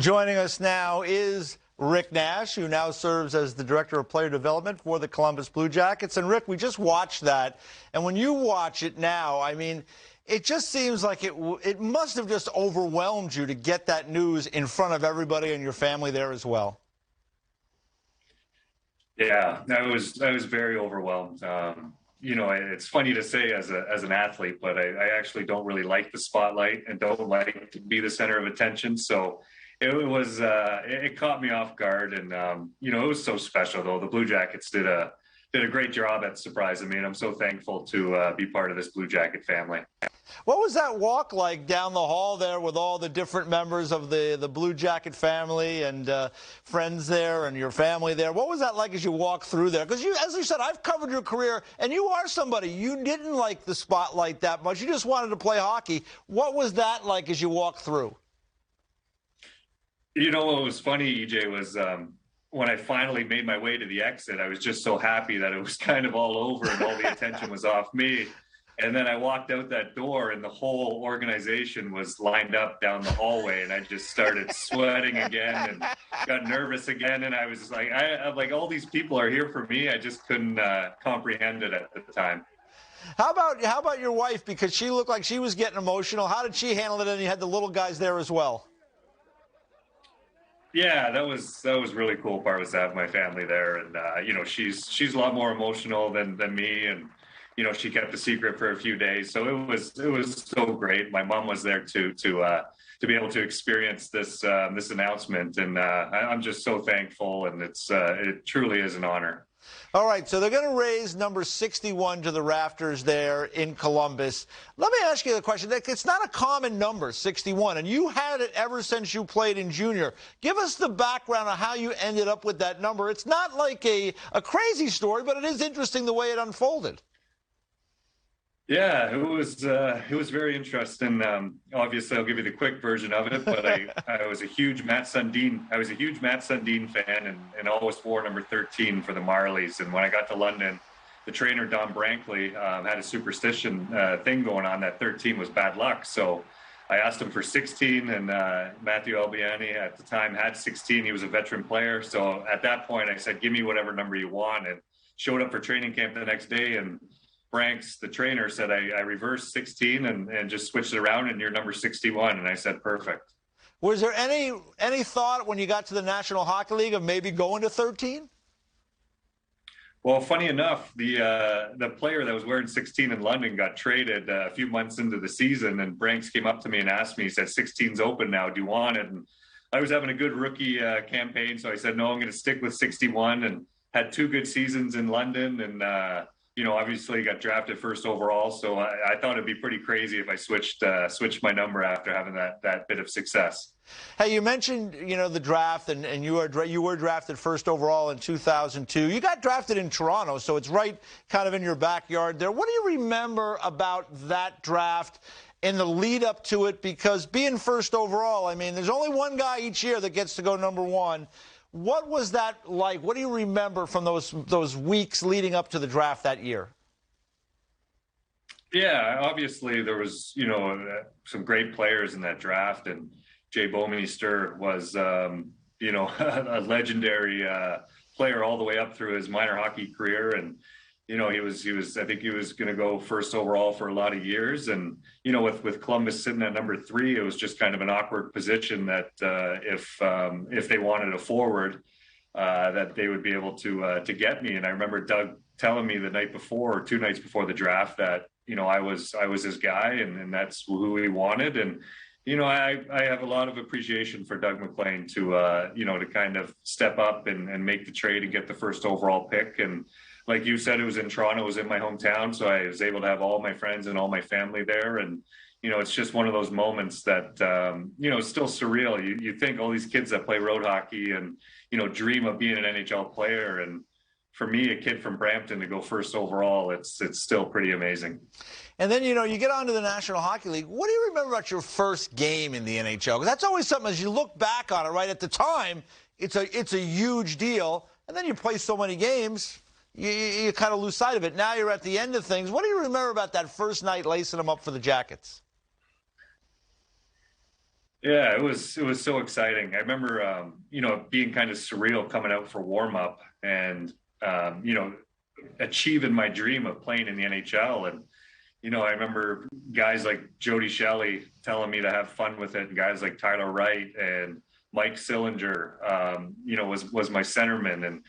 Joining us now is Rick Nash, who now serves as the Director of Player Development for the Columbus Blue Jackets. And Rick, we just watched that. And when you watch it now, I mean, it just seems like it must have just overwhelmed you to get that news in front of everybody and your family there as well. Yeah, I was very overwhelmed. You know, it's funny to say as an athlete, but I actually don't really like the spotlight and don't like to be the center of attention. So it caught me off guard, and you know, it was so special though. The Blue Jackets did a great job at surprising me, and I'm so thankful to be part of this Blue Jacket family. What was that walk like down the hall there with all the different members of the Blue Jacket family and friends there and your family there? What was that like as you walked through there? Because you, as you said, I've covered your career, and you are somebody, you didn't like the spotlight that much. You just wanted to play hockey. What was that like as you walked through? You know, what was funny, EJ, was when I finally made my way to the exit, I was just so happy that it was kind of all over and all the attention was off me. And then I walked out that door and the whole organization was lined up down the hallway, and I just started sweating again and got nervous again. And I was like, I'm like, all these people are here for me. I just couldn't comprehend it at the time. How about your wife? Because she looked like she was getting emotional. How did she handle it? And you had the little guys there as well. Yeah, that was really cool part, was to have my family there. And you know, she's a lot more emotional than me, and you know, she kept a secret for a few days. So it was so great. My mom was there to be able to experience this announcement, and I'm just so thankful, and it truly is an honor. All right, so they're going to raise number 61 to the rafters there in Columbus. Let me ask you the question. It's not a common number, 61, and you had it ever since you played in junior. Give us the background of how you ended up with that number. It's not like a crazy story, but it is interesting the way it unfolded. Yeah, it was very interesting. Obviously, I'll give you the quick version of it, but I was a huge Matt Sundin fan, and always wore number 13 for the Marlies. And when I got to London, the trainer Don Brankley had a superstition thing going on that 13 was bad luck. So I asked him for 16, and Matthew Albiani at the time had 16. He was a veteran player, so at that point I said, "Give me whatever number you want," and showed up for training camp the next day, and Branks, the trainer, said, I reversed 16 and just switched it around, and you're number 61. And I said, perfect. Was there any thought when you got to the National Hockey League of maybe going to 13? Well, funny enough, the player that was wearing 16 in London got traded a few months into the season, and Branks came up to me and asked me, he said, 16's open now, do you want it? And I was having a good rookie campaign, so I said, no, I'm going to stick with 61, and had 2 good seasons in London, and you know, obviously got drafted first overall, so I thought it'd be pretty crazy if I switched my number after having that bit of success. Hey, you mentioned, you know, the draft, and you were drafted first overall in 2002. You got drafted in Toronto, so it's right kind of in your backyard there. What do you remember about that draft and the lead up to it? Because being first overall, I mean, there's only one guy each year that gets to go number 1. What was that like? What do you remember from those weeks leading up to the draft that year? Yeah, obviously there was, you know, some great players in that draft, and Jay Bouwmeester was, you know, a legendary player all the way up through his minor hockey career, and you know, he was I think he was going to go first overall for a lot of years. And you know, with Columbus sitting at number 3, it was just kind of an awkward position that if they wanted a forward, that they would be able to get me. And I remember Doug telling me the night before, or 2 nights before the draft, that you know, I was his guy, and that's who he wanted. And you know, I have a lot of appreciation for Doug MacLean to you know, to kind of step up and make the trade and get the first overall pick. And like you said, it was in Toronto, it was in my hometown, so I was able to have all my friends and all my family there. And, you know, it's just one of those moments that, you know, it's still surreal. You think all these kids that play road hockey and, you know, dream of being an NHL player. And for me, a kid from Brampton to go first overall, it's still pretty amazing. And then, you know, you get onto the National Hockey League. What do you remember about your first game in the NHL? Because that's always something, as you look back on it, right, at the time, it's a huge deal. And then you play so many games, you kind of lose sight of it. Now you're at the end of things. What do you remember about that first night lacing them up for the Jackets? Yeah, it was so exciting. I remember, being kind of surreal coming out for warm up and, achieving my dream of playing in the NHL. And I remember guys like Jody Shelley telling me to have fun with it, and guys like Tyler Wright and Mike Sillinger, was my centerman. And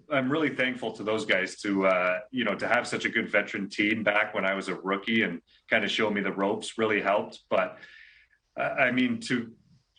I'm really thankful to those guys to have such a good veteran team back when I was a rookie and kind of show me the ropes really helped. But I mean,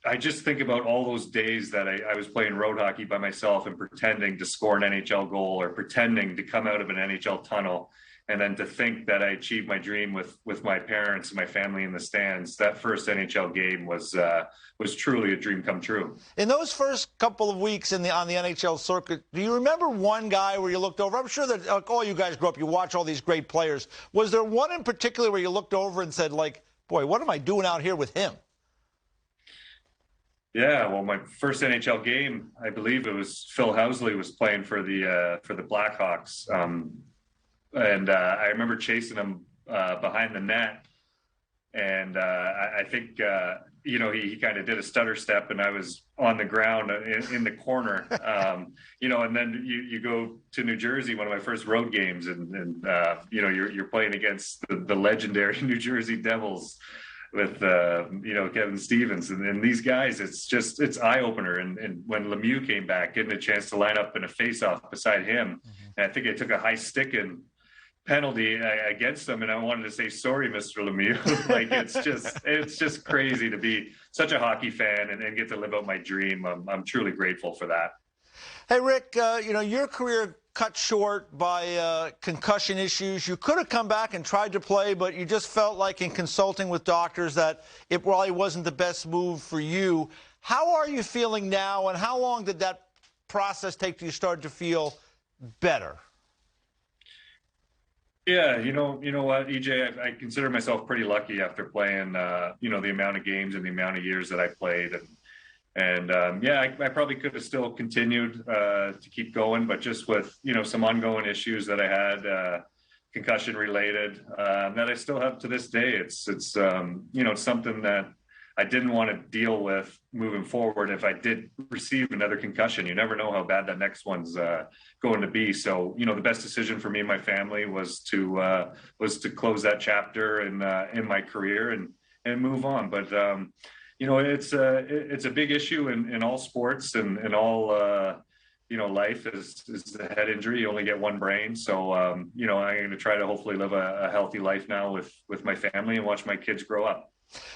I just think about all those days that I was playing road hockey by myself and pretending to score an NHL goal or pretending to come out of an NHL tunnel. And then to think that I achieved my dream with my parents and my family in the stands. That first NHL game was truly a dream come true. In those first couple of weeks on the NHL circuit, do you remember one guy where you looked over? I'm sure that all you guys grew up, you watch all these great players. Was there one in particular where you looked over and said, like, boy, what am I doing out here with him? Yeah, well, my first NHL game, I believe it was Phil Housley was playing for the Blackhawks. And I remember chasing him behind the net, and I think he kind of did a stutter step, and I was on the ground in the corner, and then you go to New Jersey, one of my first road games, and you're playing against the legendary New Jersey Devils with Kevin Stevens and these guys. It's eye opener. And when Lemieux came back, getting a chance to line up in a face off beside him, and I think I took a high stick and penalty against them, and I wanted to say sorry, Mr. Lemieux. Like it's just crazy to be such a hockey fan and get to live out my dream. I'm truly grateful for that. Hey, Rick, your career cut short by concussion issues. You could have come back and tried to play, but you just felt like in consulting with doctors that it probably wasn't the best move for you. How are you feeling now, and how long did that process take till you started to feel better? Yeah, you know what, EJ, I consider myself pretty lucky after playing, the amount of games and the amount of years that I played. I probably could have still continued to keep going, but just with, some ongoing issues that I had, concussion related, that I still have to this day. It's something that I didn't want to deal with moving forward. If I did receive another concussion, you never know how bad that next one's going to be. So, the best decision for me and my family was to close that chapter in my career and move on. But it's a big issue in all sports and all life is a head injury. You only get one brain. So I'm going to try to hopefully live a healthy life now with my family and watch my kids grow up.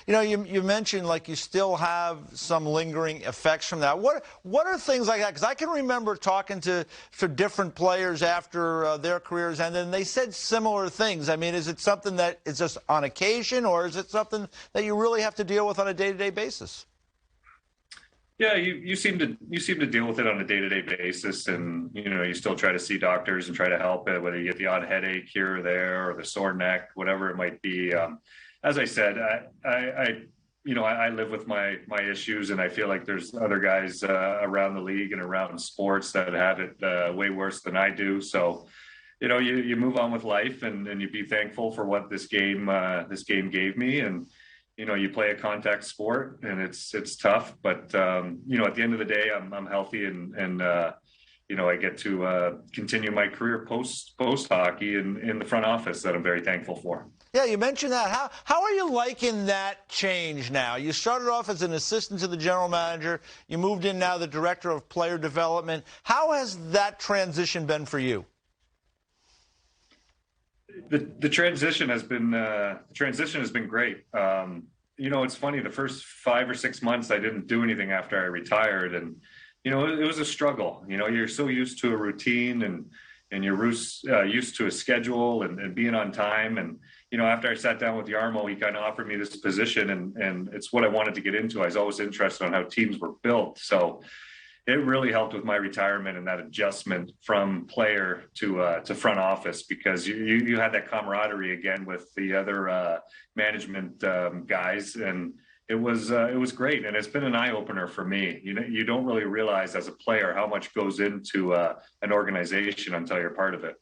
You mentioned like you still have some lingering effects from that. What are things like that? Because I can remember talking to different players after their careers, and then they said similar things. I mean, is it something that is just on occasion, or is it something that you really have to deal with on a day-to-day basis? Yeah, you seem to deal with it on a day-to-day basis, and you still try to see doctors and try to help it, whether you get the odd headache here or there, or the sore neck, whatever it might be. As I said, I live with my issues, and I feel like there's other guys around the league and around sports that have it way worse than I do. So, you move on with life, and you be thankful for what this game gave me. And you play a contact sport, and it's tough, but at the end of the day, I'm healthy, and I get to continue my career post hockey in the front office that I'm very thankful for. Yeah, you mentioned that. How are you liking that change now? You started off as an assistant to the general manager. You moved in now the director of player development. How has that transition been for you? The transition has been great. It's funny. The first 5 or 6 months, I didn't do anything after I retired, and it was a struggle. You're so used to a routine, and you're used to a schedule and being on time. And after I sat down with Yarmo, he kind of offered me this position, and it's what I wanted to get into. I was always interested on how teams were built, so it really helped with my retirement and that adjustment from player to front office, because you had that camaraderie again with the other management guys, and it was great. And it's been an eye opener for me. You don't really realize as a player how much goes into an organization until you're part of it.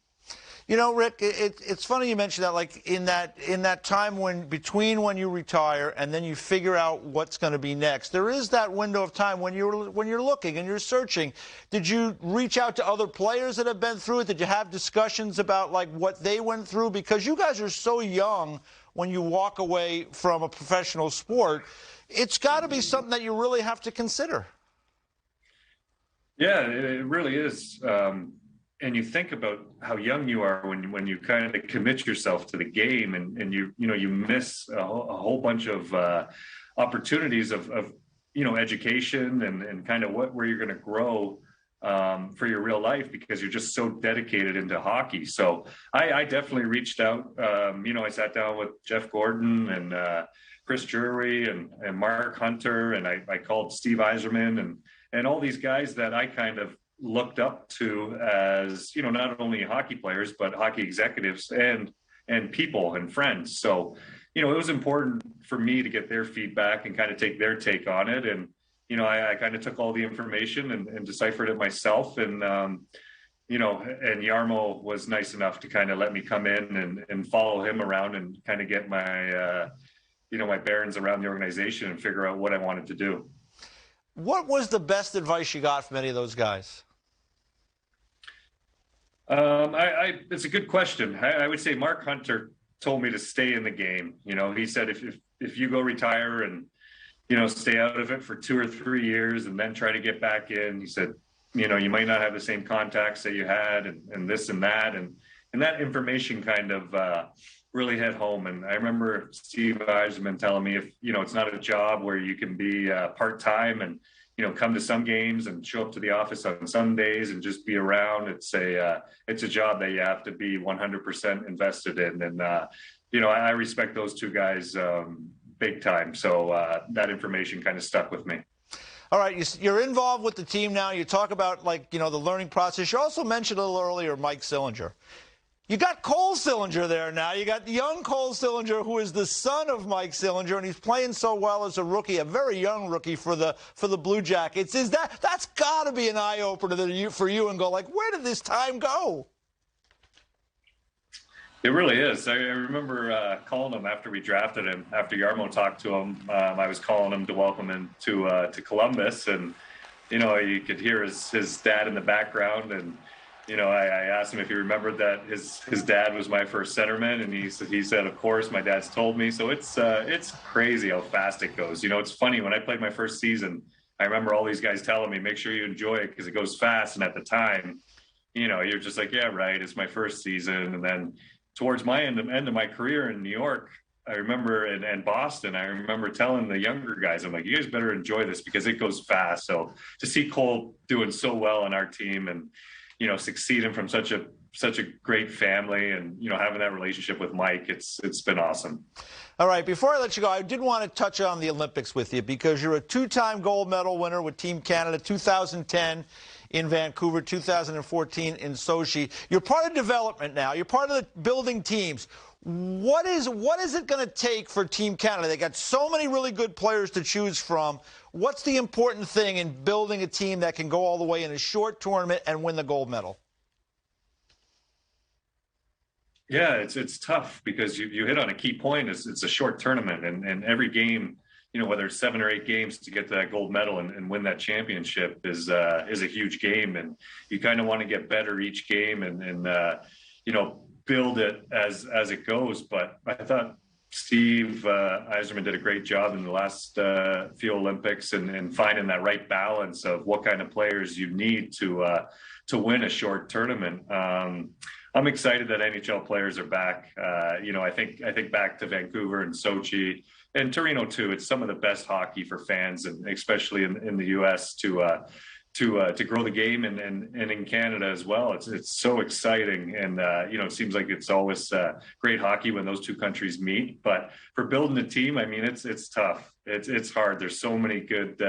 You know, Rick, it's funny you mentioned that. Like in that time between when you retire and then you figure out what's going to be next, there is that window of time when you're looking and you're searching. Did you reach out to other players that have been through it? Did you have discussions about like what they went through? Because you guys are so young when you walk away from a professional sport. It's got to be something that you really have to consider. Yeah, it really is. And you think about how young you are when you kind of commit yourself to the game, and you miss a whole bunch of opportunities of education and kind of where you're going to grow for your real life, because you're just so dedicated into hockey. So I definitely reached out. I sat down with Jeff Gordon and Chris Drury and Mark Hunter, and I called Steve Yzerman and all these guys that I kind of looked up to as, not only hockey players, but hockey executives and people and friends. So, it was important for me to get their feedback and kind of take their take on it. And, I kind of took all the information and deciphered it myself. And, and Jarmo was nice enough to kind of let me come in and follow him around and kind of get my, my bearings around the organization and figure out what I wanted to do. What was the best advice you got from any of those guys? It's a good question. I would say Mark Hunter told me to stay in the game. He said, if you go retire and, stay out of it for 2 or 3 years and then try to get back in, he said, you might not have the same contacts that you had and this and that. And that information kind of, really hit home. And I remember Steve Yzerman telling me, if, it's not a job where you can be part-time and, come to some games and show up to the office on Sundays and just be around. It's a job that you have to be 100% invested in. And, I respect those two guys big time. So that information kind of stuck with me. All right, you're involved with the team now. You talk about, the learning process. You also mentioned a little earlier Mike Sillinger. You got Cole Sillinger there now. You got young Cole Sillinger, who is the son of Mike Sillinger, and he's playing so well as a rookie, a very young rookie for the Blue Jackets. That's got to be an eye opener for you, and go like, where did this time go? It really is. I remember calling him after we drafted him. After Jarmo talked to him, I was calling him to welcome him to Columbus, and you could hear his dad in the background, and. I asked him if he remembered that his dad was my first centerman, and he said, of course, my dad's told me. So it's crazy how fast it goes. It's funny, when I played my first season, I remember all these guys telling me, make sure you enjoy it because it goes fast. And at the time, you're just like, yeah, right, it's my first season. And then towards my end of my career in New York, I remember, and Boston, I remember telling the younger guys, I'm like, you guys better enjoy this because it goes fast. So to see Cole doing so well on our team and succeeding from such a great family and, having that relationship with Mike, it's been awesome. All right. Before I let you go, I did want to touch on the Olympics with you because you're a 2-time gold medal winner with Team Canada, 2010 in Vancouver, 2014 in Sochi. You're part of development now. You're part of the building teams. What is it going to take for Team Canada? They got so many really good players to choose from. What's the important thing in building a team that can go all the way in a short tournament and win the gold medal? Yeah, it's tough because you hit on a key point. It's a short tournament, and every game, whether it's 7 or 8 games to get to that gold medal and win that championship is a huge game, and you kind of want to get better each game and build it as it goes. But I thought Steve Yzerman did a great job in the last few Olympics and finding that right balance of what kind of players you need to win a short tournament. I'm excited that NHL players are back. I think back to Vancouver and Sochi and Torino too. It's some of the best hockey for fans, and especially in the U.S. to grow the game and in Canada as well. It's so exciting, and it seems like it's always great hockey when those two countries meet. But for building a team, I mean, it's tough. It's hard. There's so many good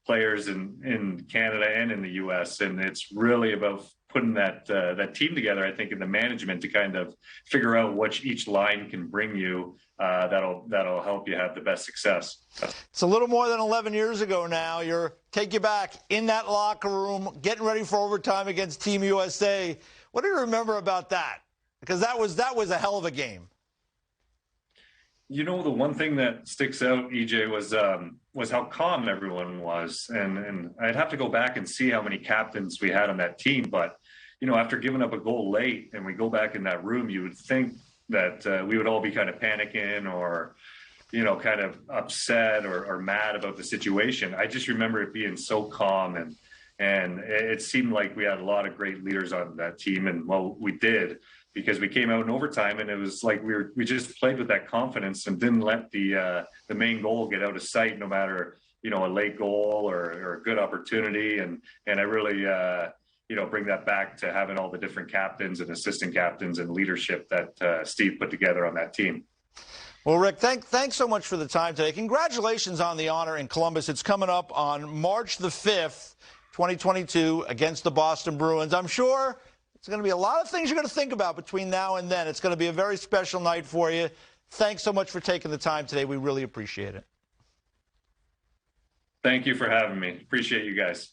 players in Canada and in the U.S., and it's really about putting that team together, I think, in the management to kind of figure out what each line can bring you. That'll help you have the best success. It's a little more than 11 years ago now. Take you back in that locker room, getting ready for overtime against Team USA. What do you remember about that? Because that was a hell of a game. You know, the one thing that sticks out, EJ, was how calm everyone was, and I'd have to go back and see how many captains we had on that team. But you know, after giving up a goal late, and we go back in that room, you would think that we would all be kind of panicking or, you know, kind of upset or mad about the situation. I just remember it being so calm, and it seemed like we had a lot of great leaders on that team, and well, we did. Because we came out in overtime, and it was like we just played with that confidence and didn't let the main goal get out of sight, no matter, you know, a late goal or a good opportunity. And I really you know, bring that back to having all the different captains and assistant captains and leadership that Steve put together on that team. Well, Rick, thanks so much for the time today. Congratulations on the honor in Columbus. It's coming up on March the 5th, 2022, against the Boston Bruins. I'm sure it's going to be a lot of things you're going to think about between now and then. It's going to be a very special night for you. Thanks so much for taking the time today. We really appreciate it. Thank you for having me. Appreciate you guys.